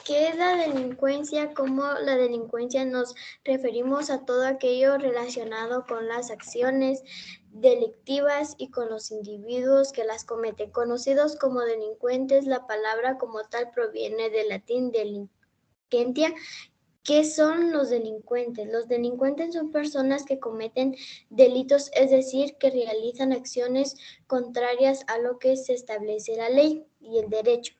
¿Qué es la delincuencia? Como la delincuencia nos referimos a todo aquello relacionado con las acciones delictivas y con los individuos que las cometen. Conocidos como delincuentes, la palabra como tal proviene del latín delinquentia. ¿Qué son los delincuentes? Los delincuentes son personas que cometen delitos, es decir, que realizan acciones contrarias a lo que se establece la ley y el derecho,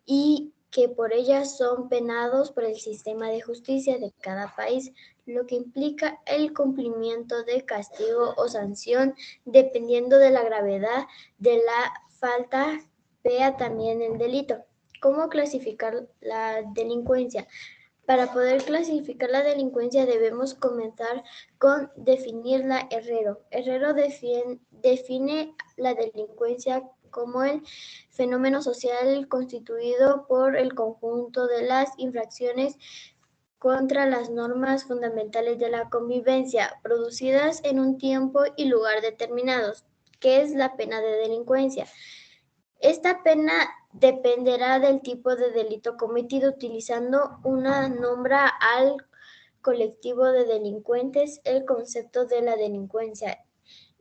y que por ellas son penados por el sistema de justicia de cada país, lo que implica el cumplimiento de castigo o sanción dependiendo de la gravedad de la falta. Vea también el delito. ¿Cómo clasificar la delincuencia? Para poder clasificar la delincuencia debemos comenzar con definirla. Herrero define la delincuencia como el fenómeno social constituido por el conjunto de las infracciones contra las normas fundamentales de la convivencia, producidas en un tiempo y lugar determinados. ¿Qué es la pena de delincuencia? Esta pena dependerá del tipo de delito cometido, utilizando una nombra al colectivo de delincuentes. El concepto de la delincuencia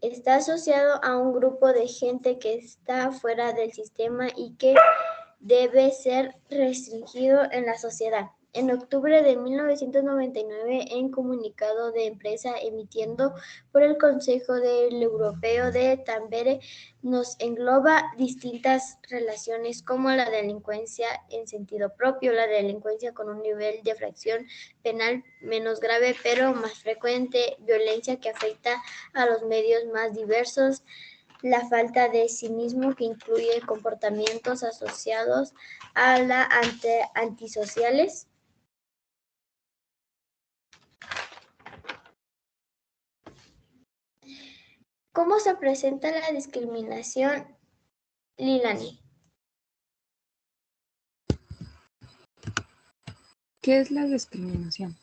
está asociado a un grupo de gente que está fuera del sistema y que debe ser restringido en la sociedad. En octubre de 1999, en comunicado de empresa emitiendo por el Consejo del Europeo de Tampere, nos engloba distintas relaciones como la delincuencia en sentido propio, la delincuencia con un nivel de fracción penal menos grave pero más frecuente, violencia que afecta a los medios más diversos, la falta de civismo que incluye comportamientos asociados a la antisociales. ¿Cómo se presenta la discriminación, Lilani? ¿Qué es la discriminación?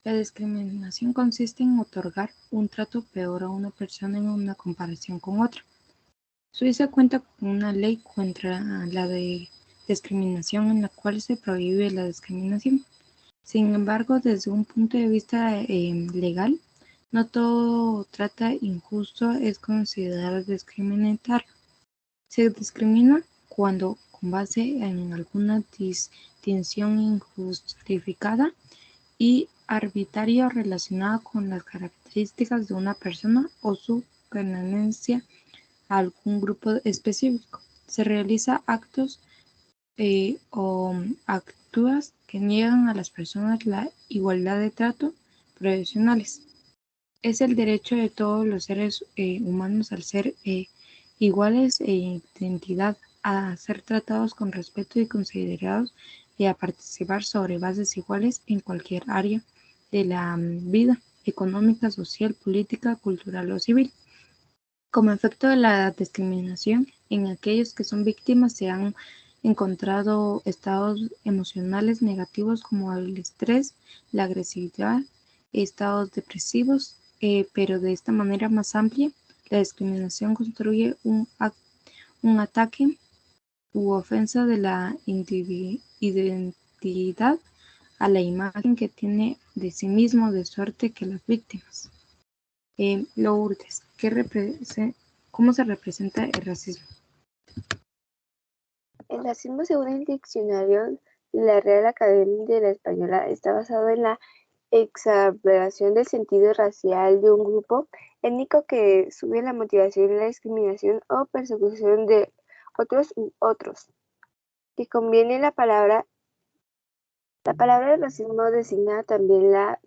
La discriminación consiste en otorgar un trato peor a una persona en una comparación con otra. Suiza cuenta con una ley contra la discriminación en la cual se prohíbe la discriminación. Sin embargo, desde un punto de vista legal, no todo trato injusto es considerado discriminatorio. Se discrimina cuando, con base en alguna distinción injustificada y arbitraria relacionada con las características de una persona o su pertenencia a algún grupo específico. Se realiza actos o actúas que niegan a las personas la igualdad de trato profesionales. Es el derecho de todos los seres humanos al ser iguales e identidad, a ser tratados con respeto y considerados y a participar sobre bases iguales en cualquier área de la vida económica, social, política, cultural o civil. Como efecto de la discriminación, en aquellos que son víctimas se han encontrado estados emocionales negativos como el estrés, la agresividad, estados depresivos, pero de esta manera más amplia, la discriminación construye un ataque u ofensa de la identidad a la imagen que tiene de sí mismo, de suerte que las víctimas. Lourdes, ¿cómo se representa el racismo? El racismo, según el diccionario de la Real Academia de la Española, está basado en la exacerbación del sentido racial de un grupo étnico que sube la motivación, la discriminación o persecución de otros u otros. Que conviene la palabra racismo designa también la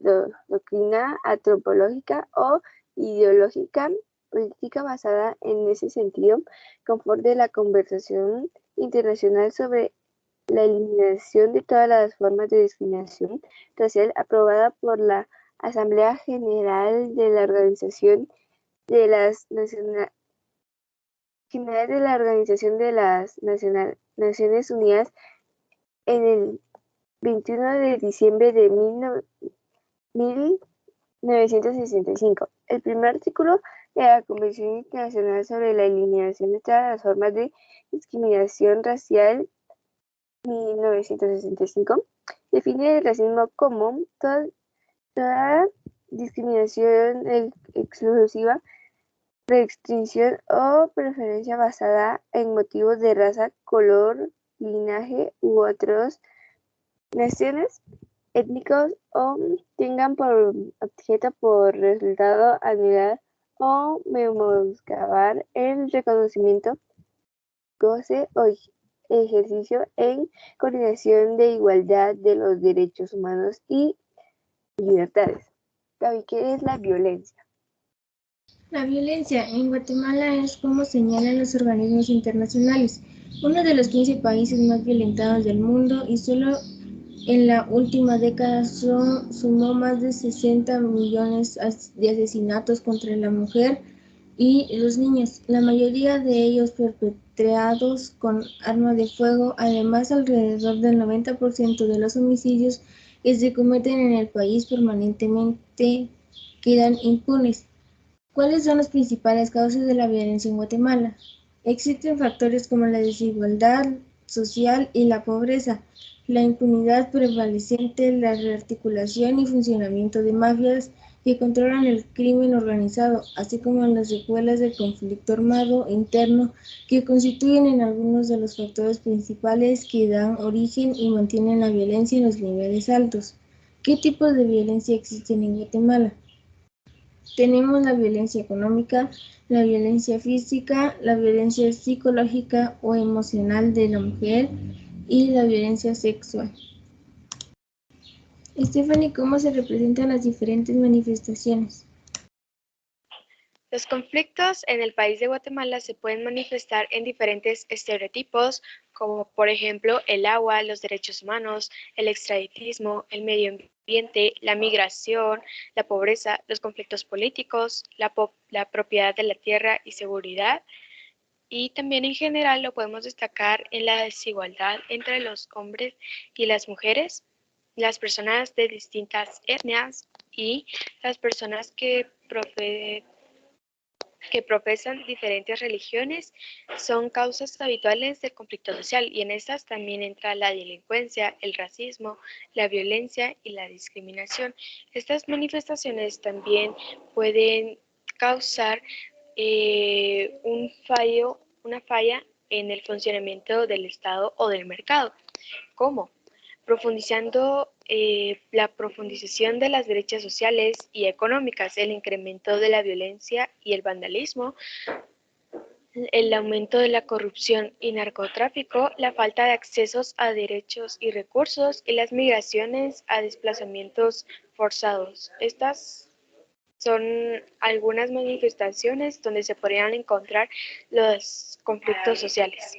doctrina antropológica o ideológica política basada en ese sentido, conforme de la conversación internacional sobre la eliminación de todas las formas de discriminación racial aprobada por la Asamblea General de la Organización de las Naciones Unidas en el 21 de diciembre de 1965. El primer artículo de la Convención Internacional sobre la Eliminación de todas las formas de discriminación racial, 1965, Define el racismo como toda discriminación exclusiva, restricción o preferencia basada en motivos de raza, color, linaje u otros naciones, étnicos o tengan por objeto por resultado anular o menoscabar el reconocimiento, goce o ejercicio en coordinación de igualdad de los derechos humanos y libertades. Gaby, ¿qué es la violencia? La violencia en Guatemala es, como señalan los organismos internacionales, uno de los 15 países más violentados del mundo y solo en la última década sumó más de 60 millones de asesinatos contra la mujer y los niños, la mayoría de ellos perpetrados con arma de fuego. Además, alrededor del 90% de los homicidios que se cometen en el país permanentemente quedan impunes. ¿Cuáles son las principales causas de la violencia en Guatemala? Existen factores como la desigualdad social y la pobreza, la impunidad prevaleciente, la rearticulación y funcionamiento de mafias que controlan el crimen organizado, así como las secuelas del conflicto armado interno que constituyen en algunos de los factores principales que dan origen y mantienen la violencia en los niveles altos. ¿Qué tipos de violencia existen en Guatemala? Tenemos la violencia económica, la violencia física, la violencia psicológica o emocional de la mujer y la violencia sexual. Stephanie, ¿cómo se representan las diferentes manifestaciones? Los conflictos en el país de Guatemala se pueden manifestar en diferentes estereotipos, como por ejemplo el agua, los derechos humanos, el extraditismo, el medio ambiente, la migración, la pobreza, los conflictos políticos, la propiedad de la tierra y seguridad. Y también en general lo podemos destacar en la desigualdad entre los hombres y las mujeres, las personas de distintas etnias y las personas que profesan diferentes religiones son causas habituales del conflicto social, y en estas también entra la delincuencia, el racismo, la violencia y la discriminación. Estas manifestaciones también pueden causar una falla en el funcionamiento del Estado o del mercado. ¿Cómo? Profundizando la profundización de las brechas sociales y económicas, el incremento de la violencia y el vandalismo, el aumento de la corrupción y narcotráfico, la falta de accesos a derechos y recursos y las migraciones a desplazamientos forzados. Estas son algunas manifestaciones donde se podrían encontrar los conflictos sociales.